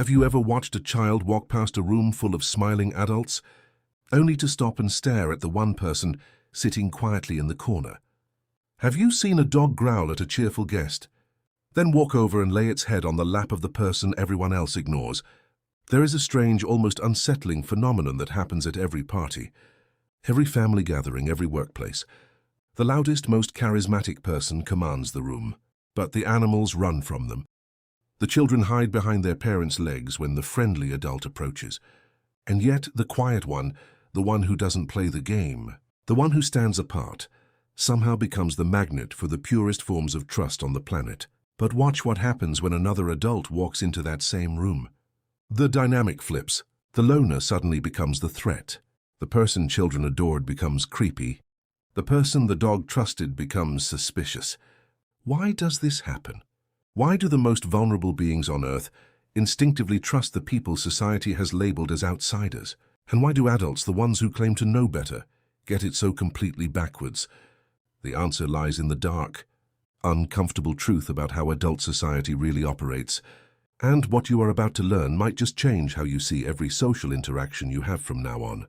Have you ever watched a child walk past a room full of smiling adults, only to stop and stare at the one person sitting quietly in the corner? Have you seen a dog growl at a cheerful guest, then walk over and lay its head on the lap of the person everyone else ignores? There is a strange, almost unsettling phenomenon that happens at every party, every family gathering, every workplace. The loudest, most charismatic person commands the room, but the animals run from them. The children hide behind their parents' legs when the friendly adult approaches. And yet the quiet one, the one who doesn't play the game, the one who stands apart, somehow becomes the magnet for the purest forms of trust on the planet. But watch what happens when another adult walks into that same room. The dynamic flips. The loner suddenly becomes the threat. The person children adored becomes creepy. The person the dog trusted becomes suspicious. Why does this happen? Why do the most vulnerable beings on Earth instinctively trust the people society has labeled as outsiders? And why do adults, the ones who claim to know better, get it so completely backwards? The answer lies in the dark, uncomfortable truth about how adult society really operates. And what you are about to learn might just change how you see every social interaction you have from now on.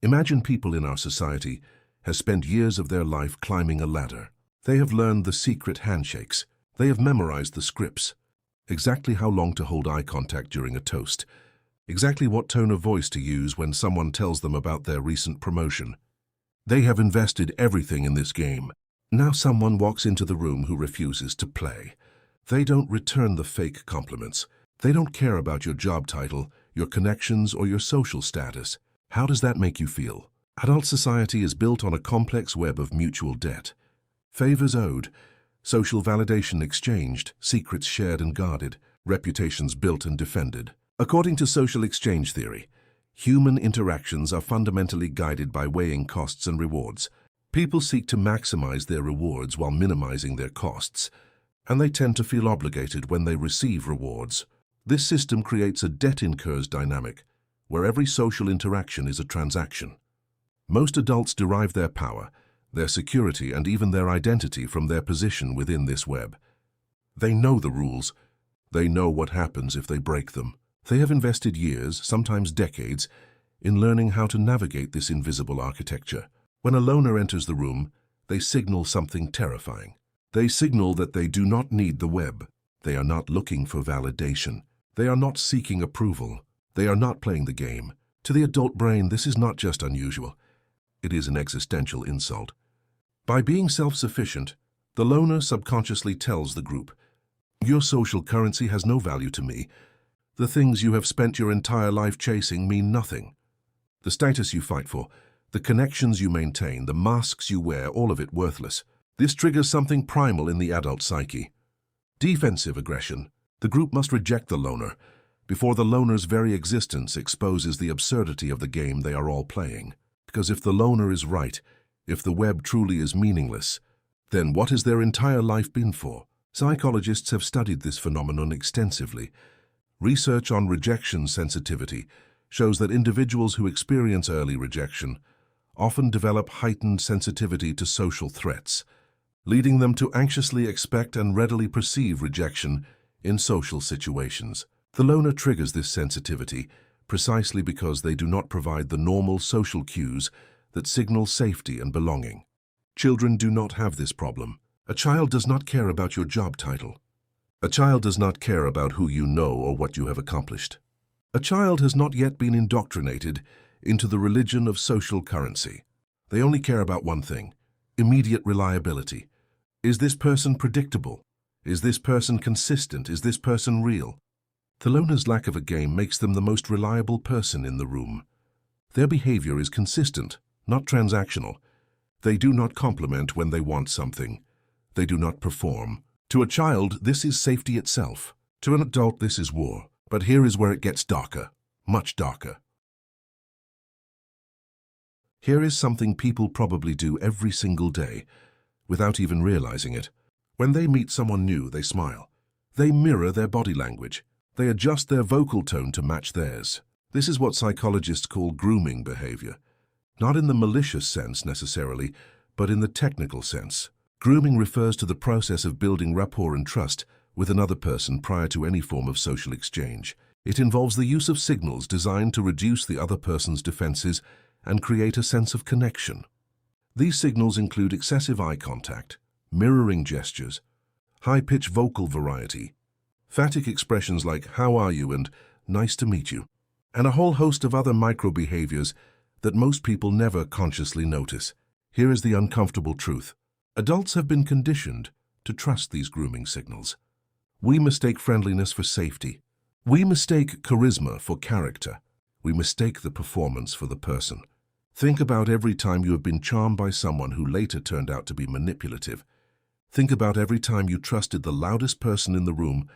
Imagine people in our society have spent years of their life climbing a ladder. They have learned the secret handshakes. They have memorized the scripts. Exactly how long to hold eye contact during a toast. Exactly what tone of voice to use when someone tells them about their recent promotion. They have invested everything in this game. Now someone walks into the room who refuses to play. They don't return the fake compliments. They don't care about your job title, your connections, or your social status. How does that make you feel? Adult society is built on a complex web of mutual debt. Favors owed, social validation exchanged, secrets shared and guarded, reputations built and defended. According to social exchange theory, human interactions are fundamentally guided by weighing costs and rewards. People seek to maximize their rewards while minimizing their costs, and they tend to feel obligated when they receive rewards. This system creates a debt incurs dynamic, where every social interaction is a transaction. Most adults derive their power, their security, and even their identity from their position within this web. They know the rules. They know what happens if they break them. They have invested years, sometimes decades, in learning how to navigate this invisible architecture. When a loner enters the room, they signal something terrifying. They signal that they do not need the web. They are not looking for validation. They are not seeking approval. They are not playing the game. To the adult brain, this is not just unusual. It is an existential insult. By being self-sufficient, the loner subconsciously tells the group, "Your social currency has no value to me. The things you have spent your entire life chasing mean nothing. The status you fight for, the connections you maintain, the masks you wear, all of it worthless." This triggers something primal in the adult psyche. Defensive aggression. The group must reject the loner before the loner's very existence exposes the absurdity of the game they are all playing. Because if the loner is right, if the web truly is meaningless, then what has their entire life been for? Psychologists have studied this phenomenon extensively. Research on rejection sensitivity shows that individuals who experience early rejection often develop heightened sensitivity to social threats, leading them to anxiously expect and readily perceive rejection in social situations. The loner triggers this sensitivity precisely because they do not provide the normal social cues that signal safety and belonging. Children do not have this problem. A child does not care about your job title. A child does not care about who you know or what you have accomplished. A child has not yet been indoctrinated into the religion of social currency. They only care about one thing: immediate reliability. Is this person predictable? Is this person consistent? Is this person real? The loner's lack of a game makes them the most reliable person in the room. Their behavior is consistent, not transactional. They do not compliment when they want something. They do not perform. To a child, this is safety itself. To an adult, this is war. But here is where it gets darker, much darker. Here is something people probably do every single day, without even realizing it. When they meet someone new, they smile. They mirror their body language. They adjust their vocal tone to match theirs. This is what psychologists call grooming behavior. Not in the malicious sense necessarily, but in the technical sense. Grooming refers to the process of building rapport and trust with another person prior to any form of social exchange. It involves the use of signals designed to reduce the other person's defenses and create a sense of connection. These signals include excessive eye contact, mirroring gestures, high-pitched vocal variety, emphatic expressions like "how are you" and "nice to meet you," and a whole host of other micro-behaviors that most people never consciously notice. Here is the uncomfortable truth. Adults have been conditioned to trust these grooming signals. We mistake friendliness for safety. We mistake charisma for character. We mistake the performance for the person. Think about every time you have been charmed by someone who later turned out to be manipulative. Think about every time you trusted the loudest person in the room,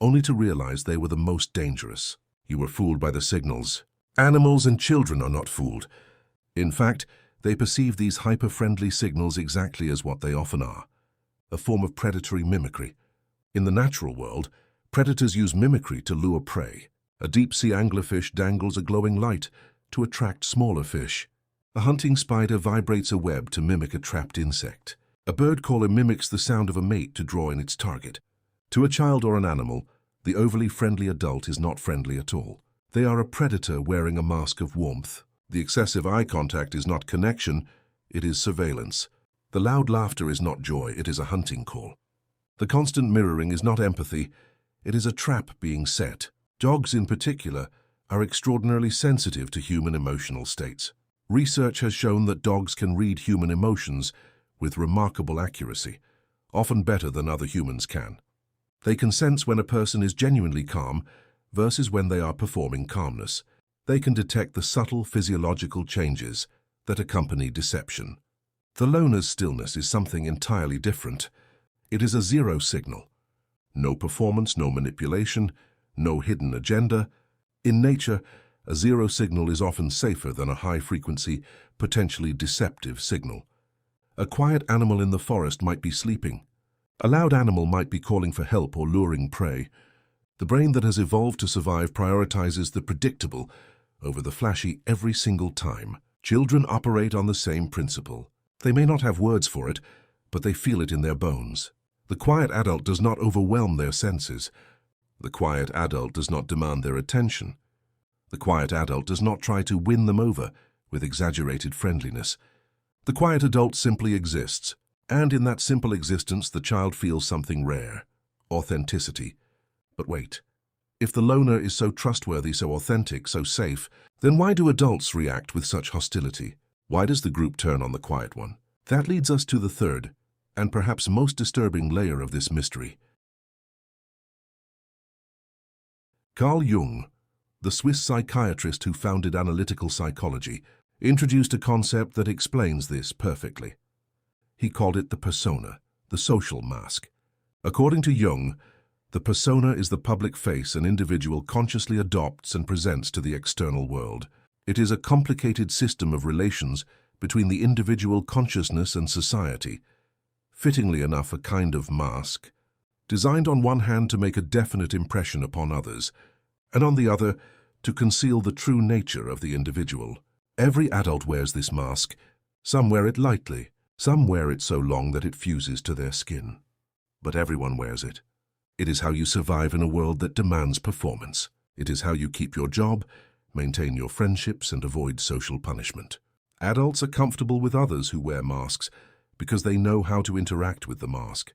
only to realize they were the most dangerous. You were fooled by the signals. Animals and children are not fooled. In fact, they perceive these hyper-friendly signals exactly as what they often are, a form of predatory mimicry. In the natural world, predators use mimicry to lure prey. A deep-sea anglerfish dangles a glowing light to attract smaller fish. A hunting spider vibrates a web to mimic a trapped insect. A bird caller mimics the sound of a mate to draw in its target. To a child or an animal, the overly friendly adult is not friendly at all. They are a predator wearing a mask of warmth. The excessive eye contact is not connection, it is surveillance. The loud laughter is not joy, it is a hunting call. The constant mirroring is not empathy, it is a trap being set. Dogs in particular are extraordinarily sensitive to human emotional states. Research has shown that dogs can read human emotions with remarkable accuracy, often better than other humans can. They can sense when a person is genuinely calm versus when they are performing calmness. They can detect the subtle physiological changes that accompany deception. The loner's stillness is something entirely different. It is a zero signal. No performance, no manipulation, no hidden agenda. In nature, a zero signal is often safer than a high-frequency, potentially deceptive signal. A quiet animal in the forest might be sleeping. A loud animal might be calling for help or luring prey. The brain that has evolved to survive prioritizes the predictable over the flashy every single time. Children operate on the same principle. They may not have words for it, but they feel it in their bones. The quiet adult does not overwhelm their senses. The quiet adult does not demand their attention. The quiet adult does not try to win them over with exaggerated friendliness. The quiet adult simply exists, and in that simple existence the child feels something rare, authenticity. But wait, if the loner is so trustworthy, so authentic, so safe, then why do adults react with such hostility? Why does the group turn on the quiet one? That leads us to the third, and perhaps most disturbing layer of this mystery. Carl Jung, the Swiss psychiatrist who founded analytical psychology, introduced a concept that explains this perfectly. He called it the persona, the social mask. According to Jung, the persona is the public face an individual consciously adopts and presents to the external world. It is a complicated system of relations between the individual consciousness and society, fittingly enough a kind of mask, designed on one hand to make a definite impression upon others, and on the other to conceal the true nature of the individual. Every adult wears this mask. Some wear it lightly, some wear it so long that it fuses to their skin. But everyone wears it. It is how you survive in a world that demands performance. It is how you keep your job, maintain your friendships, and avoid social punishment. Adults are comfortable with others who wear masks because they know how to interact with the mask.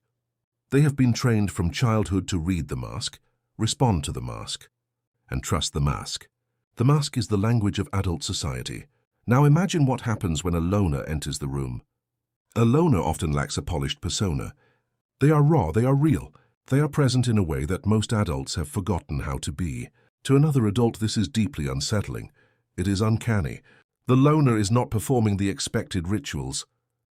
They have been trained from childhood to read the mask, respond to the mask, and trust the mask. The mask is the language of adult society. Now imagine what happens when a loner enters the room. A loner often lacks a polished persona. They are raw, they are real. They are present in a way that most adults have forgotten how to be. To another adult, this is deeply unsettling. It is uncanny. The loner is not performing the expected rituals.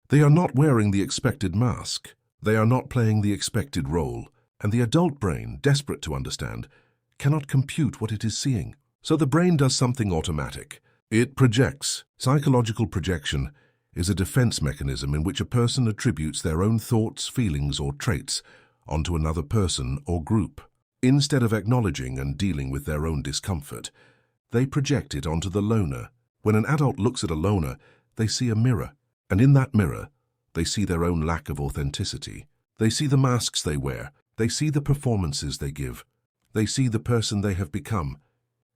They are not wearing the expected mask. They are not playing the expected role. And the adult brain, desperate to understand, cannot compute what it is seeing. So the brain does something automatic. It projects. Psychological projection is a defense mechanism in which a person attributes their own thoughts, feelings, or traits onto another person or group. Instead of acknowledging and dealing with their own discomfort, they project it onto the loner. When an adult looks at a loner, they see a mirror, and in that mirror, They see their own lack of authenticity. They see the masks they wear. They see the performances they give. They see the person they have become.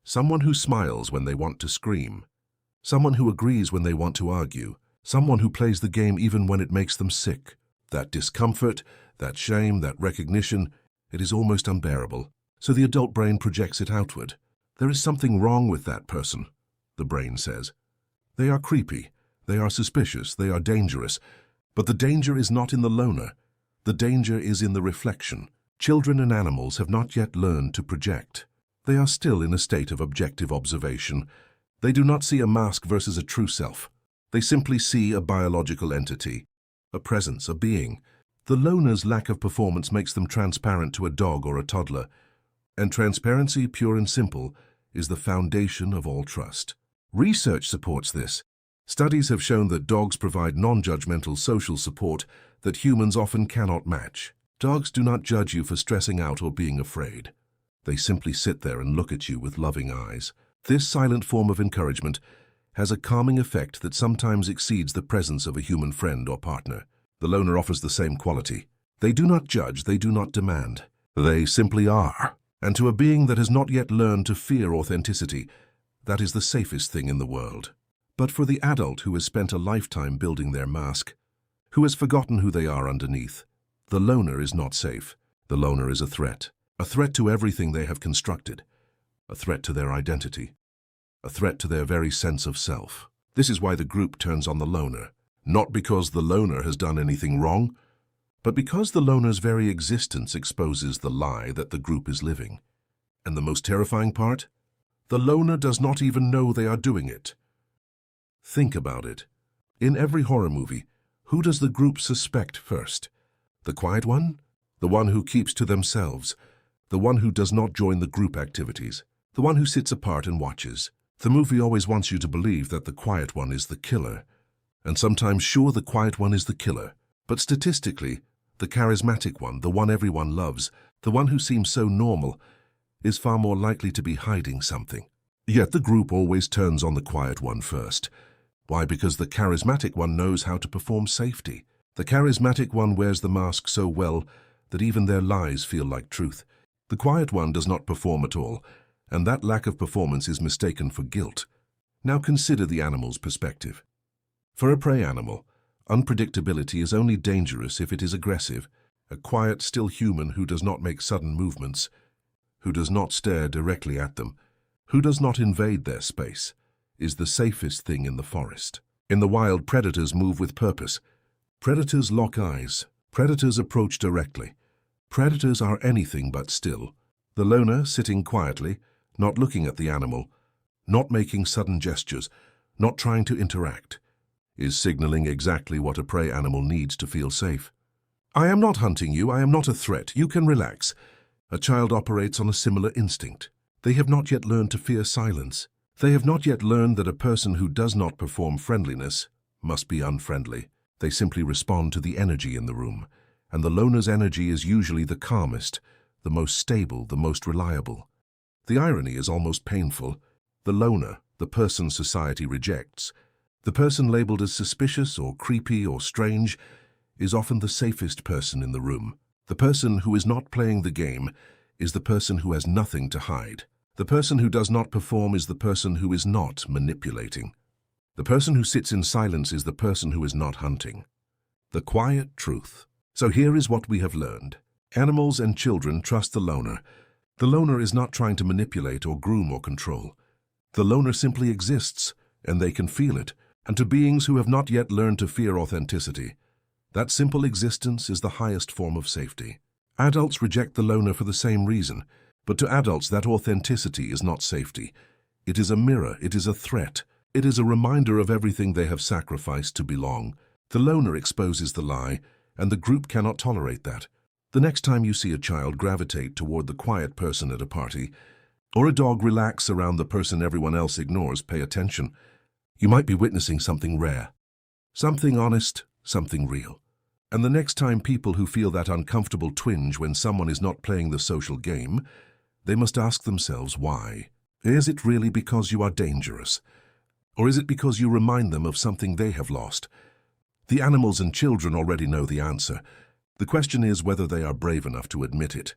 Someone who smiles when they want to scream. Someone who agrees when they want to argue. Someone who plays the game even when it makes them sick. That discomfort, that shame, that recognition, it is almost unbearable. So the adult brain projects it outward. There is something wrong with that person, the brain says. They are creepy. They are suspicious. They are dangerous. But the danger is not in the loner. The danger is in the reflection. Children and animals have not yet learned to project. They are still in a state of objective observation. They do not see a mask versus a true self. They simply see a biological entity, a presence, a being. The loner's lack of performance makes them transparent to a dog or a toddler. And transparency, pure and simple, is the foundation of all trust. Research supports this. Studies have shown that dogs provide non-judgmental social support that humans often cannot match. Dogs do not judge you for stressing out or being afraid. They simply sit there and look at you with loving eyes. This silent form of encouragement has a calming effect that sometimes exceeds the presence of a human friend or partner. The loner offers the same quality. They do not judge, they do not demand. They simply are. And to a being that has not yet learned to fear authenticity, that is the safest thing in the world. But for the adult who has spent a lifetime building their mask, who has forgotten who they are underneath, the loner is not safe. The loner is a threat to everything they have constructed, a threat to their identity, a threat to their very sense of self. This is why the group turns on the loner, not because the loner has done anything wrong, but because the loner's very existence exposes the lie that the group is living. And the most terrifying part? The loner does not even know they are doing it. Think about it. In every horror movie, who does the group suspect first? The quiet one? The one who keeps to themselves? The one who does not join the group activities? The one who sits apart and watches? The movie always wants you to believe that the quiet one is the killer. And sometimes, sure, the quiet one is the killer. But statistically, the charismatic one, the one everyone loves, the one who seems so normal, is far more likely to be hiding something. Yet the group always turns on the quiet one first. Why? Because the charismatic one knows how to perform safety. The charismatic one wears the mask so well that even their lies feel like truth. The quiet one does not perform at all, and that lack of performance is mistaken for guilt. Now consider the animal's perspective. For a prey animal, unpredictability is only dangerous if it is aggressive. A quiet, still human who does not make sudden movements, who does not stare directly at them, who does not invade their space, is the safest thing in the forest. In the wild, predators move with purpose. Predators lock eyes. Predators approach directly. Predators are anything but still. The loner, sitting quietly, not looking at the animal, not making sudden gestures, not trying to interact, is signaling exactly what a prey animal needs to feel safe. I am not hunting you. I am not a threat. You can relax. A child operates on a similar instinct. They have not yet learned to fear silence. They have not yet learned that a person who does not perform friendliness must be unfriendly. They simply respond to the energy in the room, and the loner's energy is usually the calmest, the most stable, the most reliable. The irony is almost painful. The loner, the person society rejects, the person labeled as suspicious or creepy or strange, is often the safest person in the room. The person who is not playing the game is the person who has nothing to hide. The person who does not perform is the person who is not manipulating. The person who sits in silence is the person who is not hunting. The quiet truth. So here is what we have learned. Animals and children trust the loner. The loner is not trying to manipulate or groom or control. The loner simply exists, and they can feel it. And to beings who have not yet learned to fear authenticity, that simple existence is the highest form of safety. Adults reject the loner for the same reason, but to adults that authenticity is not safety. It is a mirror, it is a threat, it is a reminder of everything they have sacrificed to belong. The loner exposes the lie, and the group cannot tolerate that. The next time you see a child gravitate toward the quiet person at a party, or a dog relax around the person everyone else ignores, pay attention. You might be witnessing something rare, something honest, something real. And the next time people who feel that uncomfortable twinge when someone is not playing the social game, they must ask themselves why. Is it really because you are dangerous? Or is it because you remind them of something they have lost? The animals and children already know the answer. The question is whether they are brave enough to admit it.